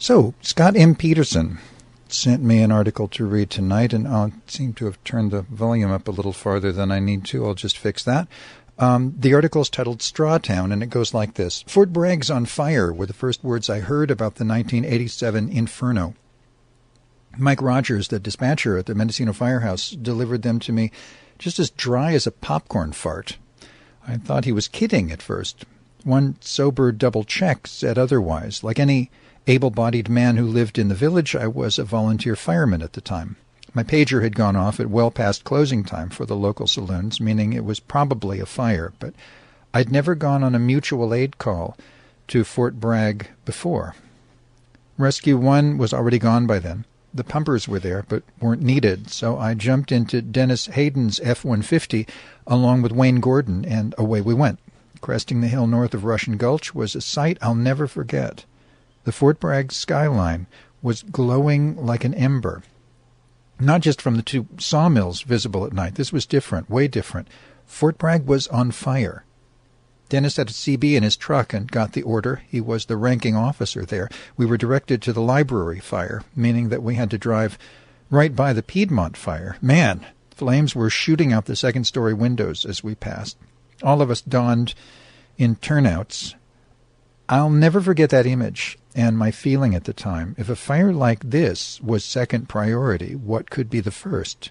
So, Scott M. Peterson sent me an article to read tonight, and I seem to have turned the volume up a little farther than I need to. I'll just fix that. The article is titled Straw Town, and it goes like this. Fort Bragg's on fire were the first words I heard about the 1987 inferno. Mike Rogers, the dispatcher at the Mendocino Firehouse, delivered them to me just as dry as a popcorn fart. I thought he was kidding at first. One sober double check said otherwise. Like any able-bodied man who lived in the village, I was a volunteer fireman at the time. My pager had gone off at well past closing time for the local saloons, meaning it was probably a fire, but I'd never gone on a mutual aid call to Fort Bragg before. Rescue 1 was already gone by then. The pumpers were there, but weren't needed, so I jumped into Dennis Hayden's F-150 along with Wayne Gordon, and away we went. Cresting the hill north of Russian Gulch was a sight I'll never forget. The Fort Bragg skyline was glowing like an ember. Not just from the two sawmills visible at night. This was different, way different. Fort Bragg was on fire. Dennis had a CB in his truck and got the order. He was the ranking officer there. We were directed to the library fire, meaning that we had to drive right by the Piedmont fire. Man, flames were shooting out the second-story windows as we passed. All of us donned in turnouts. I'll never forget that image and my feeling at the time. If a fire like this was second priority, what could be the first?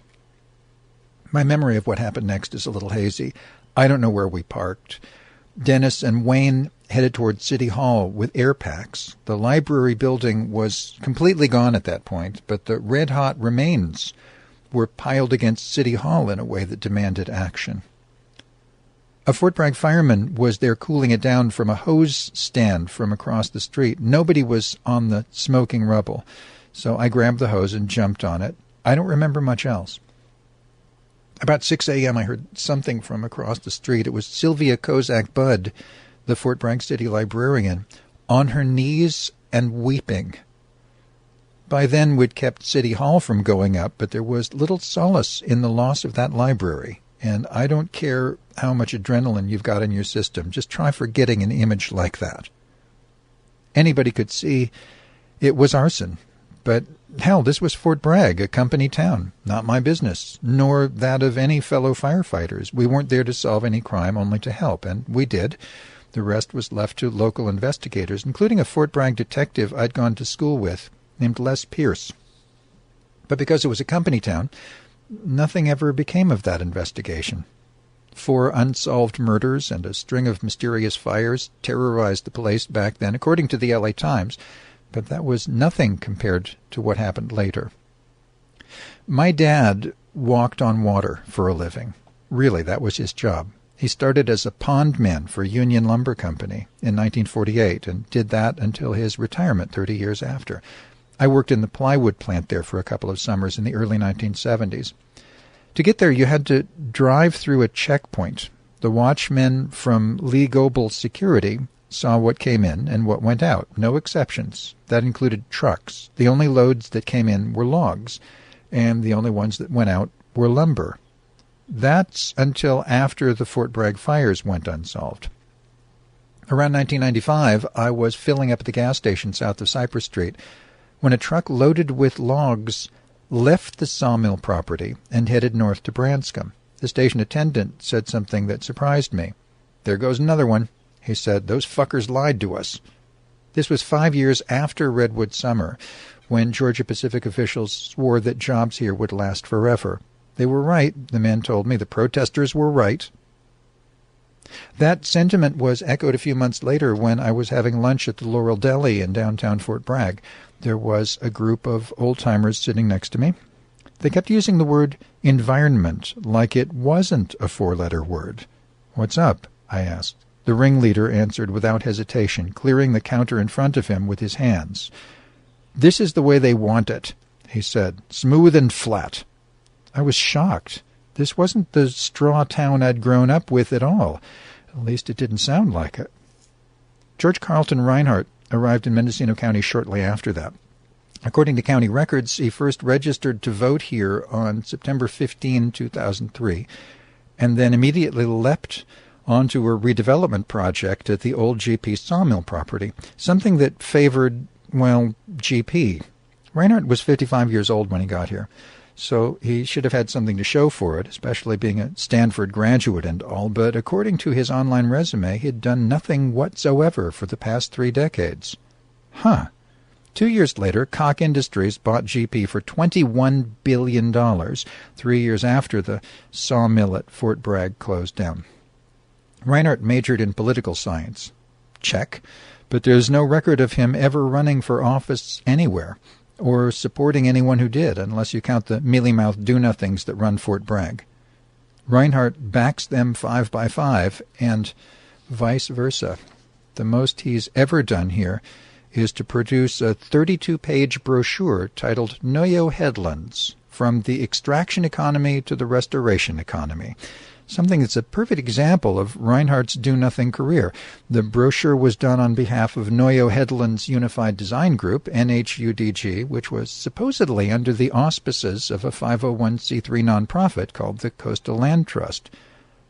My memory of what happened next is a little hazy. I don't know where we parked. Dennis and Wayne headed toward City Hall with air packs. The library building was completely gone at that point, but the red-hot remains were piled against City Hall in a way that demanded action. A Fort Bragg fireman was there cooling it down from a hose stand from across the street. Nobody was on the smoking rubble, so I grabbed the hose and jumped on it. I don't remember much else. About 6 a.m. I heard something from across the street. It was Sylvia Kozak Budd, the Fort Bragg City librarian, on her knees and weeping. By then we'd kept City Hall from going up, but there was little solace in the loss of that library. And I don't care how much adrenaline you've got in your system. Just try forgetting an image like that. Anybody could see it was arson. But, hell, this was Fort Bragg, a company town. Not my business, nor that of any fellow firefighters. We weren't there to solve any crime, only to help, and we did. The rest was left to local investigators, including a Fort Bragg detective I'd gone to school with, named Les Pierce. But because it was a company town, nothing ever became of that investigation. 4 unsolved murders and a string of mysterious fires terrorized the place back then, according to the L.A. Times, but that was nothing compared to what happened later. My dad walked on water for a living. Really, that was his job. He started as a pondman for Union Lumber Company in 1948 and did that until his retirement 30 years after. I worked in the plywood plant there for a couple of summers in the early 1970s. To get there, you had to drive through a checkpoint. The watchmen from Lee Goebel Security saw what came in and what went out, no exceptions. That included trucks. The only loads that came in were logs, and the only ones that went out were lumber. That's until after the Fort Bragg fires went unsolved. Around 1995, I was filling up at the gas station south of Cypress Street when a truck loaded with logs left the sawmill property and headed north to Branscombe. The station attendant said something that surprised me. "There goes another one," he said. "Those fuckers lied to us." This was 5 years after Redwood Summer, when Georgia Pacific officials swore that jobs here would last forever. They were right, the man told me. The protesters were right. That sentiment was echoed a few months later when I was having lunch at the Laurel Deli in downtown Fort Bragg. There was a group of old-timers sitting next to me. They kept using the word environment like it wasn't a 4-letter word. "What's up?" I asked. The ringleader answered without hesitation, clearing the counter in front of him with his hands. "This is the way they want it," he said, "smooth and flat." I was shocked. This wasn't the straw town I'd grown up with at all. At least it didn't sound like it. George Carlton Reinhardt arrived in Mendocino County shortly after that. According to county records, he first registered to vote here on September 15, 2003, and then immediately leapt onto a redevelopment project at the old GP sawmill property, something that favored, well, GP. Reinhardt was 55 years old when he got here, so he should have had something to show for it, especially being a Stanford graduate and all, but according to his online resume, he had done nothing whatsoever for the past 3 decades. 2 years later, Koch Industries bought GP for $21 billion, 3 years after the sawmill at Fort Bragg closed down. Reinhardt majored in political science. Check. But there's no record of him ever running for office anywhere, or supporting anyone who did, unless you count the mealy-mouthed do-nothings that run Fort Bragg. Reinhardt backs them 5 by 5, and vice versa. The most he's ever done here is to produce a 32-page brochure titled Noyo Headlands, From the Extraction Economy to the Restoration Economy, something that's a perfect example of Reinhardt's do-nothing career. The brochure was done on behalf of Noyo Headlands Unified Design Group, NHUDG, which was supposedly under the auspices of a 501c3 nonprofit called the Coastal Land Trust.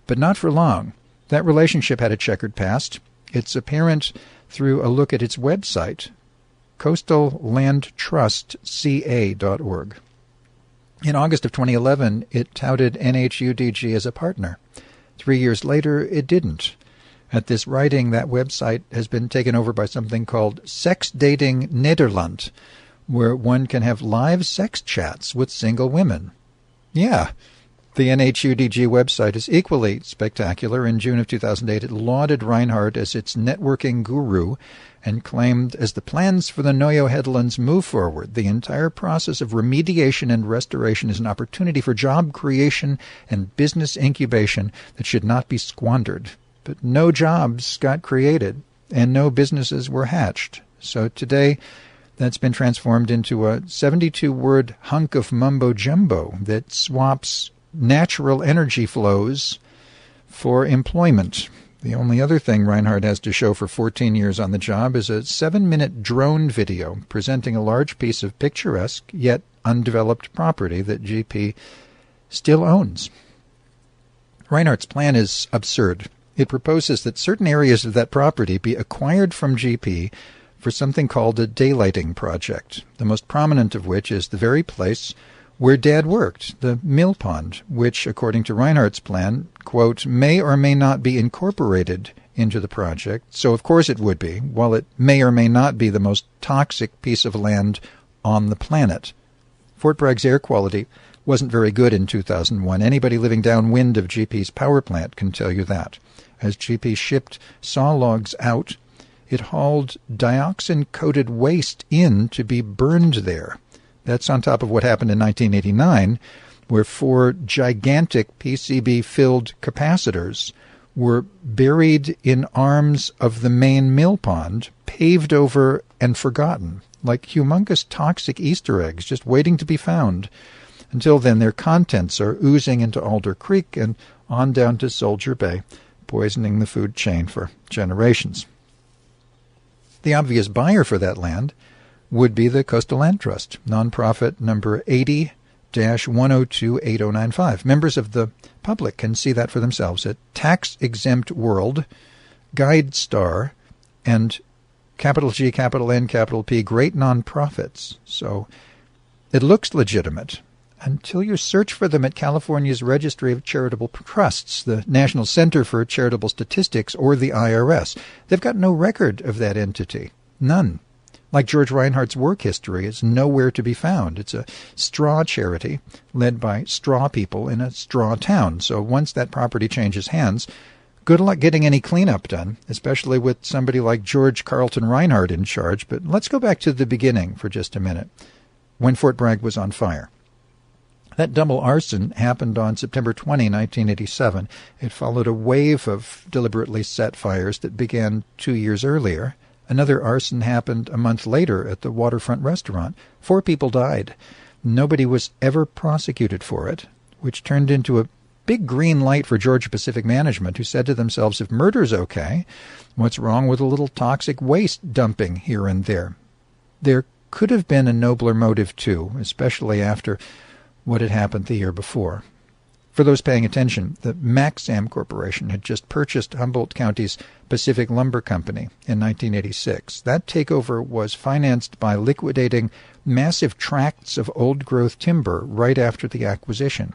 But not for long. That relationship had a checkered past. It's apparent through a look at its website, coastallandtrustca.org. In August of 2011, it touted NHUDG as a partner. 3 years later, it didn't. At this writing, that website has been taken over by something called Sex Dating Nederland, where one can have live sex chats with single women. Yeah, the NHUDG website is equally spectacular. In June of 2008, it lauded Reinhardt as its networking guru and claimed, as the plans for the Noyo Headlands move forward, the entire process of remediation and restoration is an opportunity for job creation and business incubation that should not be squandered. But no jobs got created, and no businesses were hatched. So today, that's been transformed into a 72-word hunk of mumbo-jumbo that swaps natural energy flows for employment. The only other thing Reinhardt has to show for 14 years on the job is a 7-minute drone video presenting a large piece of picturesque yet undeveloped property that GP still owns. Reinhardt's plan is absurd. It proposes that certain areas of that property be acquired from GP for something called a daylighting project, the most prominent of which is the very place where Dad worked, the mill pond, which, according to Reinhardt's plan, quote, may or may not be incorporated into the project, so of course it would be, while it may or may not be the most toxic piece of land on the planet. Fort Bragg's air quality wasn't very good in 2001. Anybody living downwind of GP's power plant can tell you that. As GP shipped saw logs out, it hauled dioxin-coated waste in to be burned there. That's on top of what happened in 1989, where 4 gigantic PCB-filled capacitors were buried in arms of the main mill pond, paved over and forgotten, like humongous toxic Easter eggs just waiting to be found. Until then, their contents are oozing into Alder Creek and on down to Soldier Bay, poisoning the food chain for generations. The obvious buyer for that land would be the Coastal Land Trust, nonprofit number 80-1028095. Members of the public can see that for themselves at Tax Exempt World, Guide Star, and capital G, capital N, capital P, great nonprofits. So it looks legitimate until you search for them at California's Registry of Charitable Trusts, the National Center for Charitable Statistics, or the IRS. They've got no record of that entity. None. Like George Reinhardt's work history, it's nowhere to be found. It's a straw charity led by straw people in a straw town. So once that property changes hands, good luck getting any cleanup done, especially with somebody like George Carlton Reinhardt in charge. But let's go back to the beginning for just a minute, when Fort Bragg was on fire. That double arson happened on September 20, 1987. It followed a wave of deliberately set fires that began 2 years earlier. Another arson happened a month later at the waterfront restaurant. 4 people died. Nobody was ever prosecuted for it, which turned into a big green light for Georgia-Pacific management, who said to themselves, if murder's okay, what's wrong with a little toxic waste dumping here and there? There could have been a nobler motive, too, especially after what had happened the year before. For those paying attention, the Maxam Corporation had just purchased Humboldt County's Pacific Lumber Company in 1986. That takeover was financed by liquidating massive tracts of old-growth timber right after the acquisition.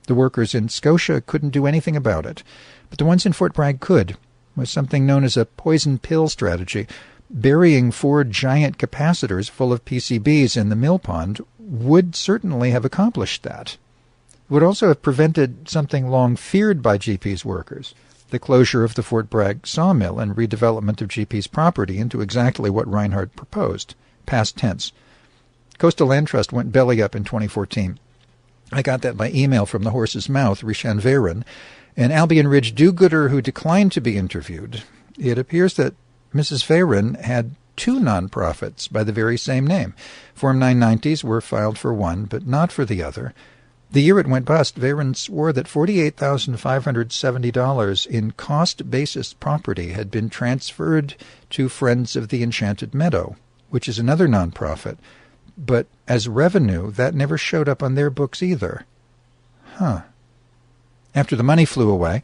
The workers in Scotia couldn't do anything about it, but the ones in Fort Bragg could, with something known as a poison pill strategy. Burying 4 giant capacitors full of PCBs in the mill pond would certainly have accomplished that. It would also have prevented something long feared by GP's workers, the closure of the Fort Bragg sawmill and redevelopment of GP's property into exactly what Reinhardt proposed, past tense. Coastal Land Trust went belly up in 2014. I got that by email from the horse's mouth, Rishan Varen, an Albion Ridge do-gooder who declined to be interviewed. It appears that Mrs. Varen had 2 nonprofits by the very same name. Form 990s were filed for one, but not for the other. The year it went bust, Varen swore that $48,570 in cost-basis property had been transferred to Friends of the Enchanted Meadow, which is another nonprofit. But as revenue, that never showed up on their books either. After the money flew away,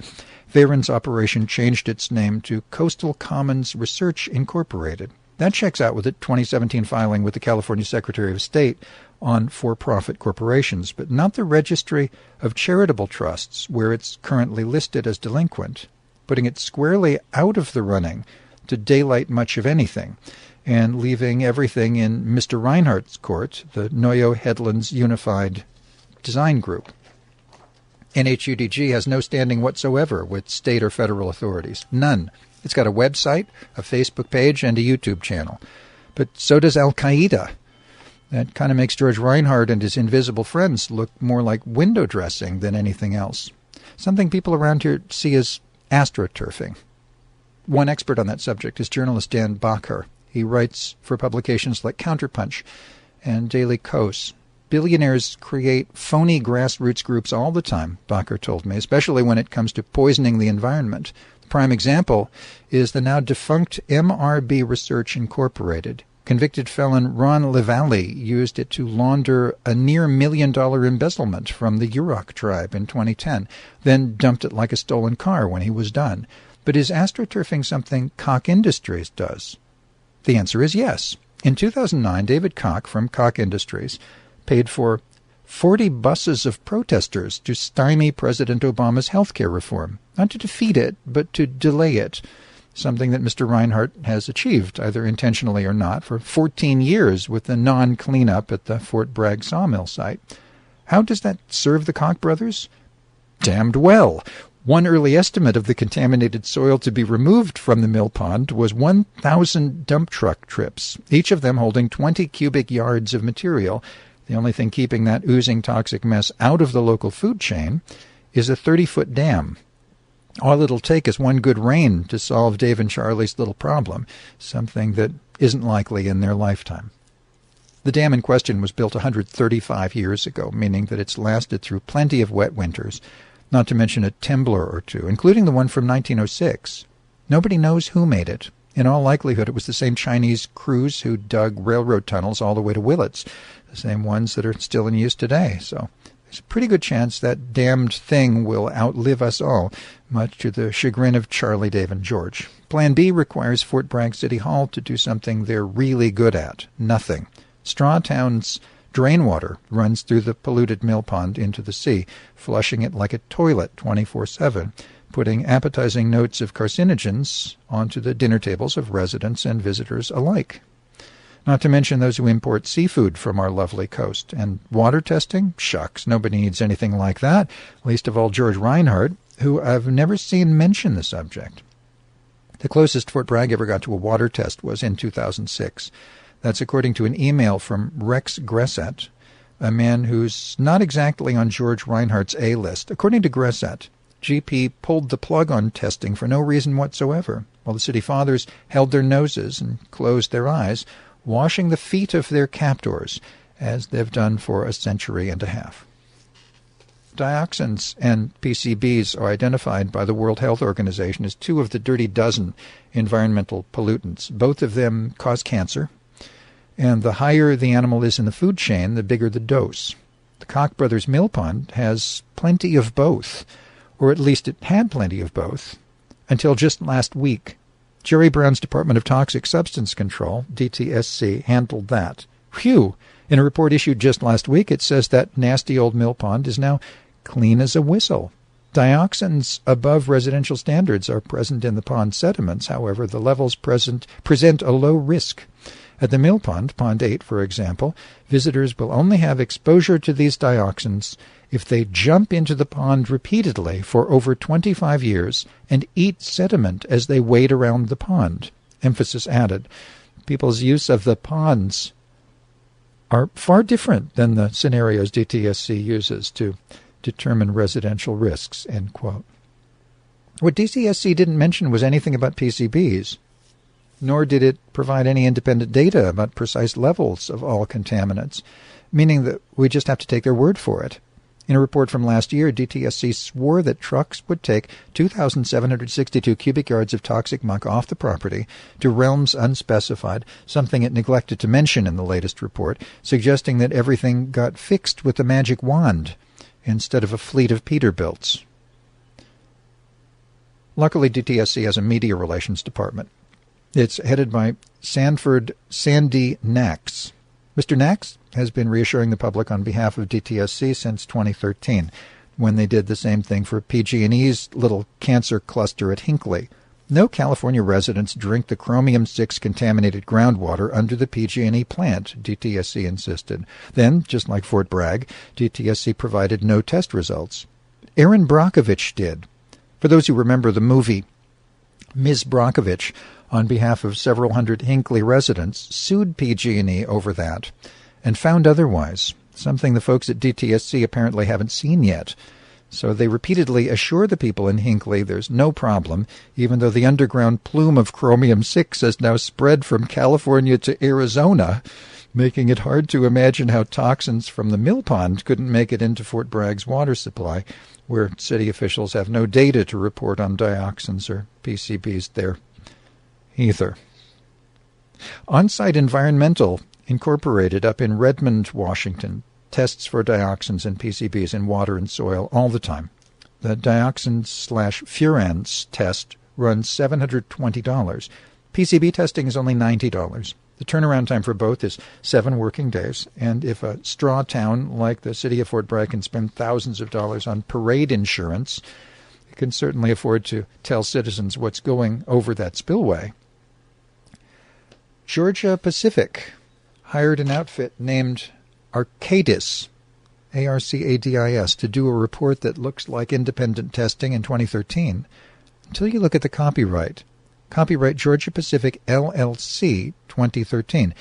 Varen's operation changed its name to Coastal Commons Research Incorporated. That checks out with the 2017 filing with the California Secretary of State on for-profit corporations, but not the Registry of Charitable Trusts, where it's currently listed as delinquent, putting it squarely out of the running to daylight much of anything, and leaving everything in Mr. Reinhardt's court, the Noyo Headlands Unified Design Group. NHUDG has no standing whatsoever with state or federal authorities. None. It's got a website, a Facebook page, and a YouTube channel. But so does Al-Qaeda. That kind of makes George Reinhardt and his invisible friends look more like window dressing than anything else. Something people around here see as astroturfing. One expert on that subject is journalist Dan Bacher. He writes for publications like Counterpunch and Daily Kos. Billionaires create phony grassroots groups all the time, Bacher told me, especially when it comes to poisoning the environment. The prime example is the now defunct MRB Research Incorporated. Convicted felon Ron Levalle used it to launder a near $1 million embezzlement from the Yurok tribe in 2010, then dumped it like a stolen car when he was done. But is astroturfing something Koch Industries does? The answer is yes. In 2009, David Koch from Koch Industries paid for 40 buses of protesters to stymie President Obama's health care reform, not to defeat it, but to delay it, something that Mr. Reinhardt has achieved, either intentionally or not, for 14 years with the non-cleanup at the Fort Bragg sawmill site. How does that serve the Koch brothers? Damned well. One early estimate of the contaminated soil to be removed from the mill pond was 1,000 dump truck trips, each of them holding 20 cubic yards of material. The only thing keeping that oozing toxic mess out of the local food chain is a 30-foot dam. All it'll take is one good rain to solve Dave and Charlie's little problem, something that isn't likely in their lifetime. The dam in question was built 135 years ago, meaning that it's lasted through plenty of wet winters, not to mention a Temblor or two, including the one from 1906. Nobody knows who made it. In all likelihood, it was the same Chinese crews who dug railroad tunnels all the way to Willits, the same ones that are still in use today. So there's a pretty good chance that damned thing will outlive us all, much to the chagrin of Charlie, Dave, and George. Plan B requires Fort Bragg City Hall to do something they're really good at. Nothing. Strawtown's drain water runs through the polluted mill pond into the sea, flushing it like a toilet 24/7, putting appetizing notes of carcinogens onto the dinner tables of residents and visitors alike. Not to mention those who import seafood from our lovely coast. And water testing? Shucks, nobody needs anything like that, least of all George Reinhardt, who I've never seen mention the subject. The closest Fort Bragg ever got to a water test was in 2006. That's according to an email from Rex Gressett, a man who's not exactly on George Reinhardt's A-list. According to Gressett, GP pulled the plug on testing for no reason whatsoever, while the city fathers held their noses and closed their eyes, washing the feet of their captors, as they've done for a century and a half. Dioxins and PCBs are identified by the World Health Organization as 2 of the dirty dozen environmental pollutants. Both of them cause cancer, and the higher the animal is in the food chain, the bigger the dose. The Koch Brothers Mill Pond has plenty of both, or at least it had plenty of both, until just last week. Jerry Brown's Department of Toxic Substance Control, DTSC, handled that. Phew! In a report issued just last week, it says that nasty old mill pond is now clean as a whistle. Dioxins above residential standards are present in the pond sediments. However, the levels present a low risk. At the mill pond, Pond 8, for example, visitors will only have exposure to these dioxins if they jump into the pond repeatedly for over 25 years and eat sediment as they wade around the pond. Emphasis added. People's use of the ponds are far different than the scenarios DTSC uses to determine residential risks, end quote. What DTSC didn't mention was anything about PCBs, nor did it provide any independent data about precise levels of all contaminants, meaning that we just have to take their word for it. In a report from last year, DTSC swore that trucks would take 2,762 cubic yards of toxic muck off the property to realms unspecified, something it neglected to mention in the latest report, suggesting that everything got fixed with a magic wand instead of a fleet of Peterbilts. Luckily, DTSC has a media relations department. It's headed by Sandy Nax. Mr. Nax has been reassuring the public on behalf of DTSC since 2013, when they did the same thing for PG&E's little cancer cluster at Hinckley. No California residents drink the chromium-6 contaminated groundwater under the PG&E plant, DTSC insisted. Then, just like Fort Bragg, DTSC provided no test results. Aaron Brockovich did. For those who remember the movie, Ms. Brockovich, on behalf of several hundred Hinckley residents, sued PG&E over that and found otherwise, something the folks at DTSC apparently haven't seen yet. So they repeatedly assure the people in Hinckley there's no problem, even though the underground plume of chromium-6 has now spread from California to Arizona, making it hard to imagine how toxins from the mill pond couldn't make it into Fort Bragg's water supply, where city officials have no data to report on dioxins or PCBs there either. On-site Environmental Incorporated up in Redmond, Washington, tests for dioxins and PCBs in water and soil all the time. The dioxins/furans test runs $720. PCB testing is only $90. The turnaround time for both is 7 working days, and if a straw town like the city of Fort Bragg can spend thousands of dollars on parade insurance, it can certainly afford to tell citizens what's going over that spillway. Georgia Pacific hired an outfit named Arcadis, Arcadis, to do a report that looks like independent testing in 2013, until you look at the copyright. Copyright Georgia Pacific LLC 2013,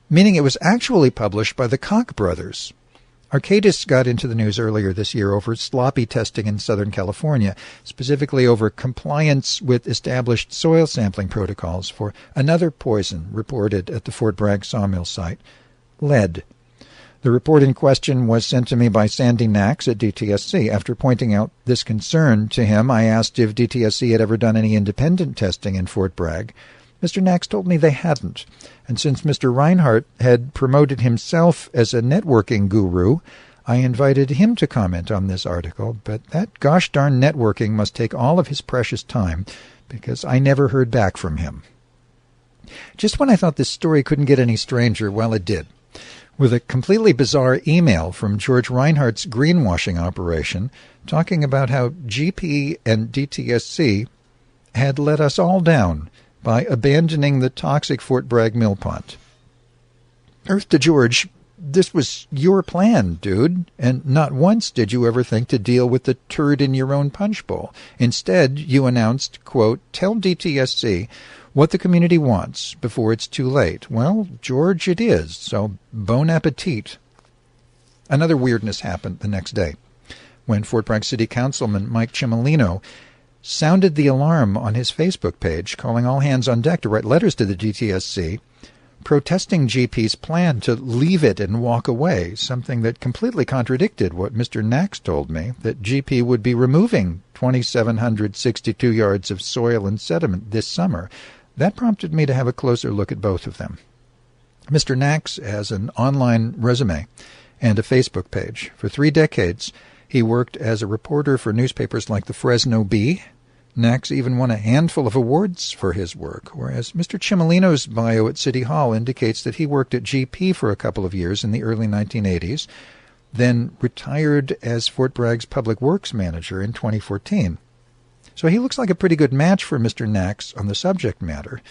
meaning it was actually published by the Koch brothers. Arcadis got into the news earlier this year over sloppy testing in Southern California, specifically over compliance with established soil sampling protocols for another poison reported at the Fort Bragg sawmill site, lead. The report in question was sent to me by Sandy Nax at DTSC. After pointing out this concern to him, I asked if DTSC had ever done any independent testing in Fort Bragg. Mr. Nax told me they hadn't, and since Mr. Reinhardt had promoted himself as a networking guru, I invited him to comment on this article, but that gosh darn networking must take all of his precious time, because I never heard back from him. Just when I thought this story couldn't get any stranger, well, it did. With a completely bizarre email from George Reinhardt's greenwashing operation talking about how GP and DTSC had let us all down by abandoning the toxic Fort Bragg mill pond. Earth to George, this was your plan, dude, and not once did you ever think to deal with the turd in your own punch bowl. Instead, you announced, quote, tell DTSC what the community wants before it's too late. Well, George, it is, so bon appetit. Another weirdness happened the next day when Fort Bragg City Councilman Mike Cimolino sounded the alarm on his Facebook page, calling all hands on deck to write letters to the DTSC, protesting GP's plan to leave it and walk away, something that completely contradicted what Mr. Nax told me, that GP would be removing 2,762 yards of soil and sediment this summer. That prompted me to have a closer look at both of them. Mr. Nax has an online resume, and a Facebook page. For 3 decades, he worked as a reporter for newspapers like the Fresno Bee. Nax even won a handful of awards for his work, whereas Mr. Cimolino's bio at City Hall indicates that he worked at GP for a couple of years in the early 1980s, then retired as Fort Bragg's public works manager in 2014. So he looks like a pretty good match for Mr. Nax on the subject matter.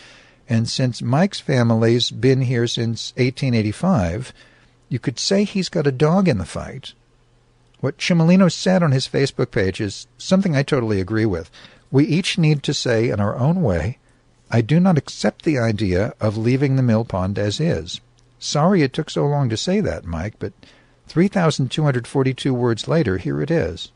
And since Mike's family's been here since 1885, you could say he's got a dog in the fight. What Cimolino said on his Facebook page is something I totally agree with. We each need to say in our own way, I do not accept the idea of leaving the mill pond as is. Sorry it took so long to say that, Mike, but 3,242 words later, here it is.